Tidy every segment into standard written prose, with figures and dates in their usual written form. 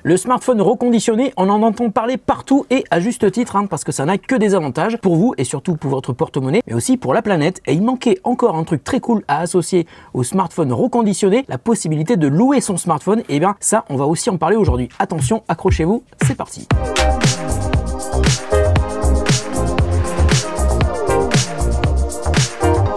Le smartphone reconditionné, on en entend parler partout et à juste titre, hein, parce que ça n'a que des avantages pour vous et surtout pour votre porte-monnaie, mais aussi pour la planète. Et il manquait encore un truc très cool à associer au smartphone reconditionné, la possibilité de louer son smartphone. Et bien ça, on va aussi en parler aujourd'hui. Attention, accrochez-vous, c'est parti.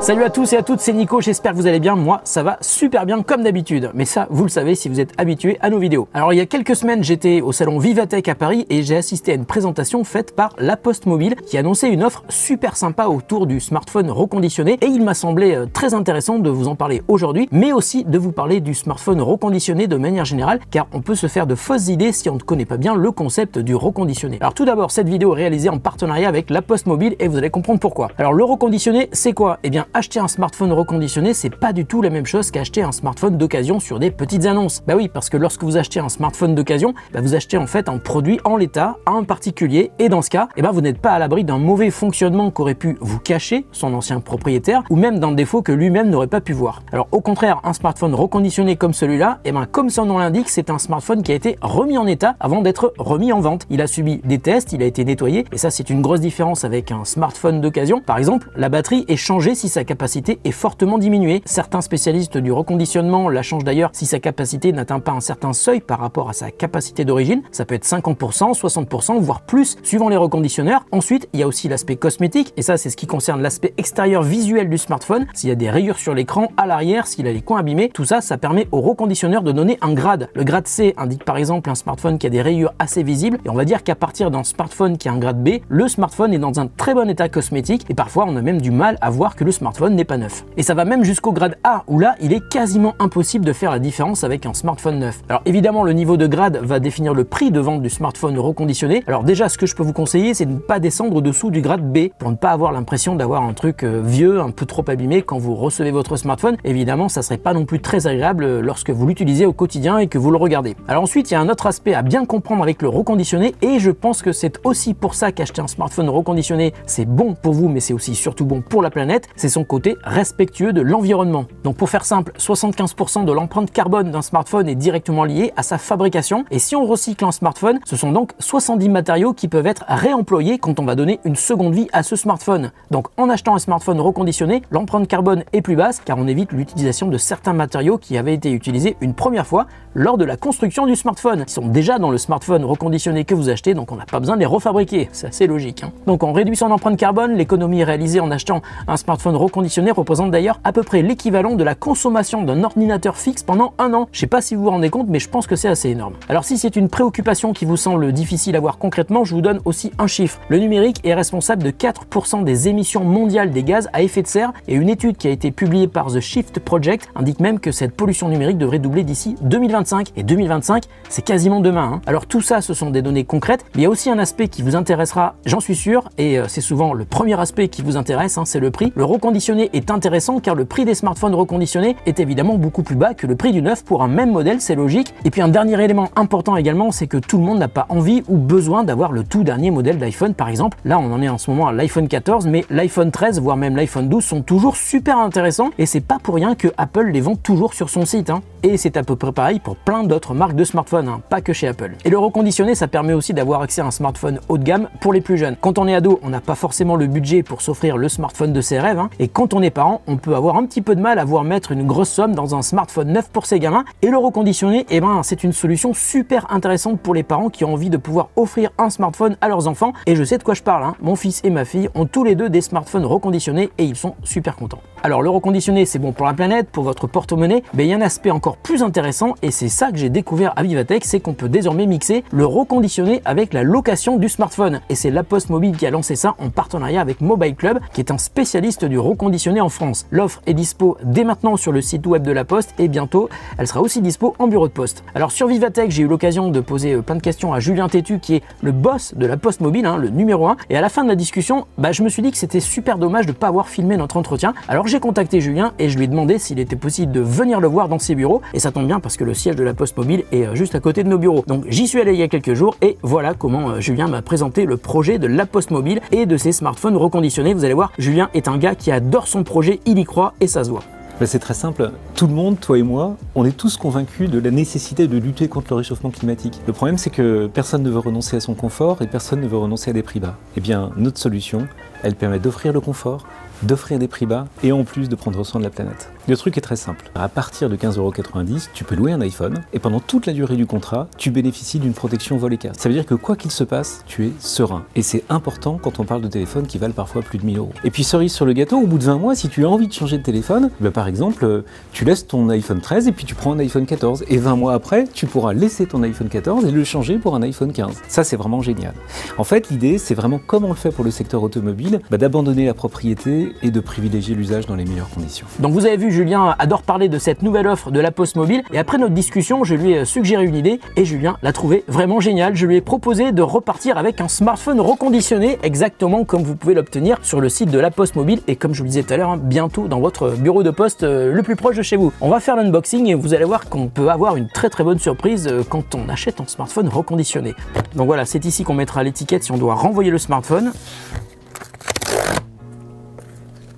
Salut à tous et à toutes, c'est Nico, j'espère que vous allez bien. Moi, ça va super bien comme d'habitude. Mais ça, vous le savez si vous êtes habitué à nos vidéos. Alors, il y a quelques semaines, j'étais au salon Vivatech à Paris et j'ai assisté à une présentation faite par La Poste Mobile qui annonçait une offre super sympa autour du smartphone reconditionné. Et il m'a semblé très intéressant de vous en parler aujourd'hui, mais aussi de vous parler du smartphone reconditionné de manière générale, car on peut se faire de fausses idées si on ne connaît pas bien le concept du reconditionné. Alors, tout d'abord, cette vidéo est réalisée en partenariat avec La Poste Mobile et vous allez comprendre pourquoi. Alors, le reconditionné, c'est quoi? Eh bien, acheter un smartphone reconditionné, c'est pas du tout la même chose qu'acheter un smartphone d'occasion sur des petites annonces. Bah oui, parce que lorsque vous achetez un smartphone d'occasion, vous achetez en fait un produit en l'état à un particulier et dans ce cas, vous n'êtes pas à l'abri d'un mauvais fonctionnement qu'aurait pu vous cacher son ancien propriétaire ou même d'un défaut que lui-même n'aurait pas pu voir. Alors au contraire, un smartphone reconditionné comme celui-là, comme son nom l'indique, c'est un smartphone qui a été remis en état avant d'être remis en vente. Il a subi des tests, il a été nettoyé et ça c'est une grosse différence avec un smartphone d'occasion. Par exemple, la batterie est changée si sa capacité est fortement diminuée. Certains spécialistes du reconditionnement la changent d'ailleurs si sa capacité n'atteint pas un certain seuil par rapport à sa capacité d'origine. Ça peut être 50%, 60%, voire plus, suivant les reconditionneurs. Ensuite, il y a aussi l'aspect cosmétique, et ça, c'est ce qui concerne l'aspect extérieur visuel du smartphone. S'il y a des rayures sur l'écran, à l'arrière, s'il a les coins abîmés, tout ça, ça permet au reconditionneur de donner un grade. Le grade C indique par exemple un smartphone qui a des rayures assez visibles, et on va dire qu'à partir d'un smartphone qui a un grade B, le smartphone est dans un très bon état cosmétique, et parfois, on a même du mal à voir que le smartphone n'est pas neuf. Et ça va même jusqu'au grade A, où là, il est quasiment impossible de faire la différence avec un smartphone neuf. Alors évidemment, le niveau de grade va définir le prix de vente du smartphone reconditionné. Alors déjà, ce que je peux vous conseiller, c'est de ne pas descendre au-dessous du grade B, pour ne pas avoir l'impression d'avoir un truc vieux, un peu trop abîmé quand vous recevez votre smartphone. Évidemment, ça serait pas non plus très agréable lorsque vous l'utilisez au quotidien et que vous le regardez. Alors ensuite, il y a un autre aspect à bien comprendre avec le reconditionné, et je pense que c'est aussi pour ça qu'acheter un smartphone reconditionné, c'est bon pour vous, mais c'est aussi surtout bon pour la planète, c'est son côté respectueux de l'environnement. Donc pour faire simple, 75% de l'empreinte carbone d'un smartphone est directement liée à sa fabrication, et si on recycle un smartphone, ce sont donc 70 matériaux qui peuvent être réemployés quand on va donner une seconde vie à ce smartphone. Donc en achetant un smartphone reconditionné, l'empreinte carbone est plus basse car on évite l'utilisation de certains matériaux qui avaient été utilisés une première fois lors de la construction du smartphone. Ils sont déjà dans le smartphone reconditionné que vous achetez, donc on n'a pas besoin de les refabriquer, c'est assez logique. Donc on réduit son empreinte carbone, l'économie réalisée en achetant un smartphone reconditionné représente d'ailleurs à peu près l'équivalent de la consommation d'un ordinateur fixe pendant un an. Je sais pas si vous vous rendez compte, mais je pense que c'est assez énorme. Alors si c'est une préoccupation qui vous semble difficile à voir concrètement, je vous donne aussi un chiffre. Le numérique est responsable de 4% des émissions mondiales des gaz à effet de serre, et une étude qui a été publiée par The Shift Project indique même que cette pollution numérique devrait doubler d'ici 2025. Et 2025, c'est quasiment demain, hein. Alors tout ça, ce sont des données concrètes, mais il y a aussi un aspect qui vous intéressera, j'en suis sûr, et c'est souvent le premier aspect qui vous intéresse, hein, c'est le prix. Le reconditionné est intéressant car le prix des smartphones reconditionnés est évidemment beaucoup plus bas que le prix du neuf pour un même modèle, c'est logique. Et puis un dernier élément important également, c'est que tout le monde n'a pas envie ou besoin d'avoir le tout dernier modèle d'iPhone par exemple. Là on en est en ce moment à l'iPhone 14, mais l'iPhone 13 voire même l'iPhone 12 sont toujours super intéressants, et c'est pas pour rien que Apple les vend toujours sur son site, hein. Et c'est à peu près pareil pour plein d'autres marques de smartphones, hein, pas que chez Apple. Et le reconditionné, ça permet aussi d'avoir accès à un smartphone haut de gamme pour les plus jeunes. Quand on est ado, on n'a pas forcément le budget pour s'offrir le smartphone de ses rêves, hein. Et quand on est parent, on peut avoir un petit peu de mal à voir mettre une grosse somme dans un smartphone neuf pour ses gamins. Et le reconditionné, c'est une solution super intéressante pour les parents qui ont envie de pouvoir offrir un smartphone à leurs enfants. Et je sais de quoi je parle, hein. Mon fils et ma fille ont tous les deux des smartphones reconditionnés et ils sont super contents. Alors le reconditionné, c'est bon pour la planète, pour votre porte-monnaie, mais il y a un aspect encore plus intéressant, et c'est ça que j'ai découvert à Vivatech, c'est qu'on peut désormais mixer le reconditionné avec la location du smartphone. Et c'est La Poste Mobile qui a lancé ça en partenariat avec Mobile Club, qui est un spécialiste du reconditionné en France. L'offre est dispo dès maintenant sur le site web de La Poste, et bientôt elle sera aussi dispo en bureau de poste. Alors sur Vivatech, j'ai eu l'occasion de poser plein de questions à Julien Tétu, qui est le boss de La Poste Mobile, hein, le numéro 1, et à la fin de la discussion, je me suis dit que c'était super dommage de ne pas avoir filmé notre entretien. Alors j'ai contacté Julien et je lui ai demandé s'il était possible de venir le voir dans ses bureaux, et ça tombe bien parce que le siège de La Poste Mobile est juste à côté de nos bureaux. Donc j'y suis allé il y a quelques jours et voilà comment Julien m'a présenté le projet de La Poste Mobile et de ses smartphones reconditionnés. Vous allez voir, Julien est un gars qui adore son projet, il y croit et ça se voit. C'est très simple. Tout le monde, toi et moi, on est tous convaincus de la nécessité de lutter contre le réchauffement climatique. Le problème, c'est que personne ne veut renoncer à son confort et personne ne veut renoncer à des prix bas. Eh bien, notre solution, elle permet d'offrir le confort, d'offrir des prix bas et en plus de prendre soin de la planète. Le truc est très simple. À partir de 15,90 €, tu peux louer un iPhone et pendant toute la durée du contrat, tu bénéficies d'une protection vol et casse. Ça veut dire que quoi qu'il se passe, tu es serein. Et c'est important quand on parle de téléphones qui valent parfois plus de 1 000 €. Et puis cerise sur le gâteau, au bout de 20 mois, si tu as envie de changer de téléphone, par exemple, tu laisses ton iPhone 13 et puis tu prends un iPhone 14. Et 20 mois après, tu pourras laisser ton iPhone 14 et le changer pour un iPhone 15. Ça, c'est vraiment génial. En fait, l'idée, c'est vraiment comme on le fait pour le secteur automobile, d'abandonner la propriété et de privilégier l'usage dans les meilleures conditions. Donc vous avez vu, Julien adore parler de cette nouvelle offre de La Poste Mobile et après notre discussion, je lui ai suggéré une idée et Julien l'a trouvé vraiment génial. Je lui ai proposé de repartir avec un smartphone reconditionné exactement comme vous pouvez l'obtenir sur le site de La Poste Mobile et comme je vous le disais tout à l'heure, bientôt dans votre bureau de poste le plus proche de chez vous. On va faire l'unboxing et vous allez voir qu'on peut avoir une très bonne surprise quand on achète un smartphone reconditionné. Donc voilà, c'est ici qu'on mettra l'étiquette si on doit renvoyer le smartphone.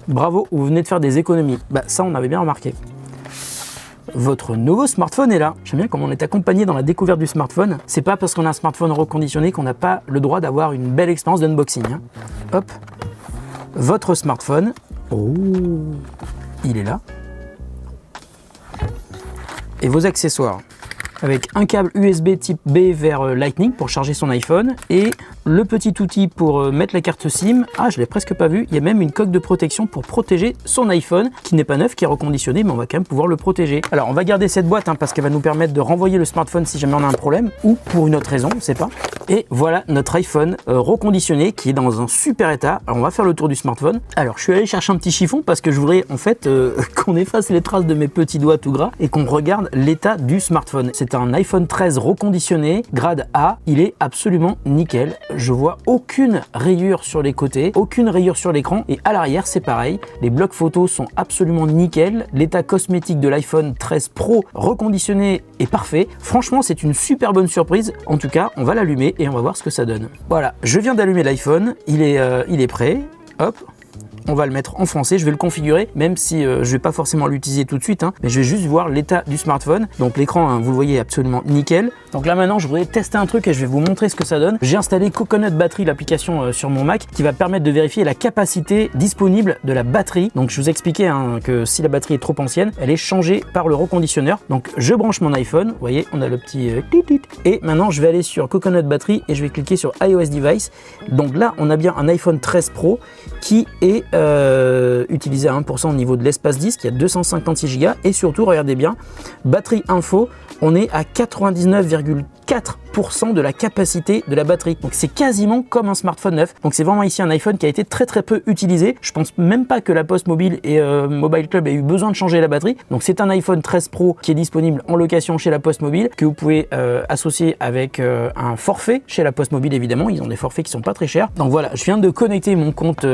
Bravo, vous venez de faire des économies. Ça, on avait bien remarqué. Votre nouveau smartphone est là. J'aime bien comment on est accompagné dans la découverte du smartphone. C'est pas parce qu'on a un smartphone reconditionné qu'on n'a pas le droit d'avoir une belle expérience d'unboxing. Hop, votre smartphone. Oh, il est là. Et vos accessoires. Avec un câble USB type B vers Lightning pour charger son iPhone et le petit outil pour mettre la carte SIM. Ah, je l'ai presque pas vu. Il y a même une coque de protection pour protéger son iPhone qui n'est pas neuf, qui est reconditionné, mais on va quand même pouvoir le protéger. Alors, on va garder cette boîte parce qu'elle va nous permettre de renvoyer le smartphone si jamais on a un problème ou pour une autre raison, on ne sait pas. Et voilà notre iPhone reconditionné qui est dans un super état. Alors, on va faire le tour du smartphone. Alors, je suis allé chercher un petit chiffon parce que je voudrais en fait qu'on efface les traces de mes petits doigts tout gras et qu'on regarde l'état du smartphone. C'est un iPhone 13 reconditionné, grade A, il est absolument nickel. Je vois aucune rayure sur les côtés, aucune rayure sur l'écran et à l'arrière c'est pareil. Les blocs photos sont absolument nickel. L'état cosmétique de l'iPhone 13 Pro reconditionné est parfait. Franchement, c'est une super bonne surprise. En tout cas, on va l'allumer et on va voir ce que ça donne. Voilà, je viens d'allumer l'iPhone, il est prêt. Hop. On va le mettre en français, je vais le configurer, même si je vais pas forcément l'utiliser tout de suite, mais je vais juste voir l'état du smartphone. Donc l'écran, vous le voyez, absolument nickel. Donc là maintenant, je voudrais tester un truc et je vais vous montrer ce que ça donne. J'ai installé Coconut Battery, l'application sur mon Mac, qui va permettre de vérifier la capacité disponible de la batterie. Donc je vous expliquais que si la batterie est trop ancienne, elle est changée par le reconditionneur. Donc je branche mon iPhone, vous voyez, on a le petit et maintenant je vais aller sur Coconut Battery et je vais cliquer sur iOS Device. Donc là, on a bien un iPhone 13 Pro qui est utilisé à 1% au niveau de l'espace disque, il y a 256 Go et surtout, regardez bien, batterie info, on est à 99,4% de la capacité de la batterie. Donc c'est quasiment comme un smartphone neuf. Donc c'est vraiment ici un iPhone qui a été très peu utilisé. Je pense même pas que la Poste Mobile et Mobile Club aient eu besoin de changer la batterie. Donc c'est un iPhone 13 Pro qui est disponible en location chez la Poste Mobile, que vous pouvez associer avec un forfait chez la Poste Mobile évidemment. Ils ont des forfaits qui sont pas très chers. Donc voilà, je viens de connecter mon compte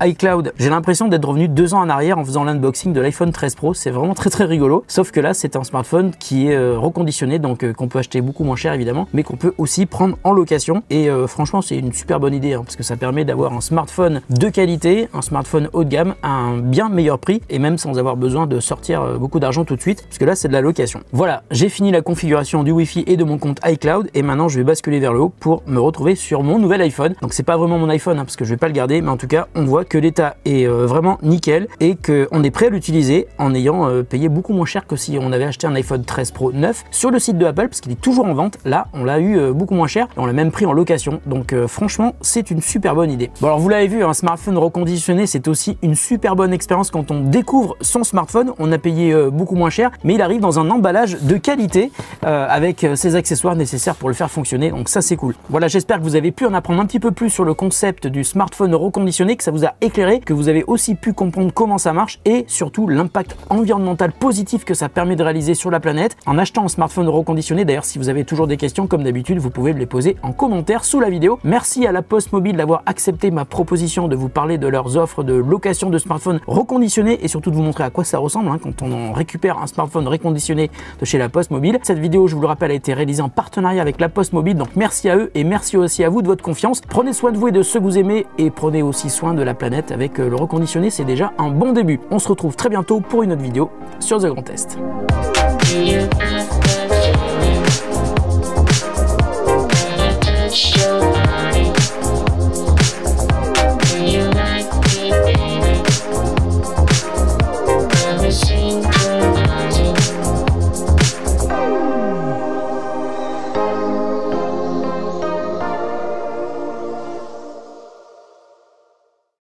iCloud. J'ai l'impression d'être revenu 2 ans en arrière en faisant l'unboxing de l'iPhone 13 Pro. C'est vraiment très rigolo. Sauf que là, c'est un smartphone qui est reconditionné, donc qu'on peut acheter beaucoup moins cher évidemment, mais qu'on peut aussi prendre en location. Et franchement, c'est une super bonne idée parce que ça permet d'avoir un smartphone de qualité, un smartphone haut de gamme à un bien meilleur prix et même sans avoir besoin de sortir beaucoup d'argent tout de suite, parce que là, c'est de la location. Voilà, j'ai fini la configuration du Wi-Fi et de mon compte iCloud et maintenant, je vais basculer vers le haut pour me retrouver sur mon nouvel iPhone. Donc, c'est pas vraiment mon iPhone parce que je vais pas le garder, mais en tout cas, on voit que l'état est vraiment nickel et qu'on est prêt à l'utiliser en ayant payé beaucoup moins cher que si on avait acheté un iPhone 13 Pro neuf sur le site de Apple, parce qu'il est toujours en vente. Là, on l'a eu beaucoup moins cher et on l'a même pris en location. Donc franchement, c'est une super bonne idée. Bon, alors vous l'avez vu, un smartphone reconditionné, c'est aussi une super bonne expérience quand on découvre son smartphone. On a payé beaucoup moins cher, mais il arrive dans un emballage de qualité avec ses accessoires nécessaires pour le faire fonctionner. Donc ça, c'est cool. Voilà, j'espère que vous avez pu en apprendre un petit peu plus sur le concept du smartphone reconditionné, que ça vous a éclairé, que vous avez aussi pu comprendre comment ça marche et surtout l'impact environnemental positif que ça permet de réaliser sur la planète en achetant un smartphone reconditionné. D'ailleurs, si vous avez toujours des questions, comme comme d'habitude, vous pouvez me les poser en commentaire sous la vidéo. Merci à La Poste Mobile d'avoir accepté ma proposition de vous parler de leurs offres de location de smartphones reconditionnés et surtout de vous montrer à quoi ça ressemble quand on récupère un smartphone reconditionné de chez La Poste Mobile. Cette vidéo, je vous le rappelle, a été réalisée en partenariat avec La Poste Mobile, donc merci à eux et merci aussi à vous de votre confiance. Prenez soin de vous et de ceux que vous aimez et prenez aussi soin de la planète avec le reconditionné, c'est déjà un bon début. On se retrouve très bientôt pour une autre vidéo sur The Grand Test.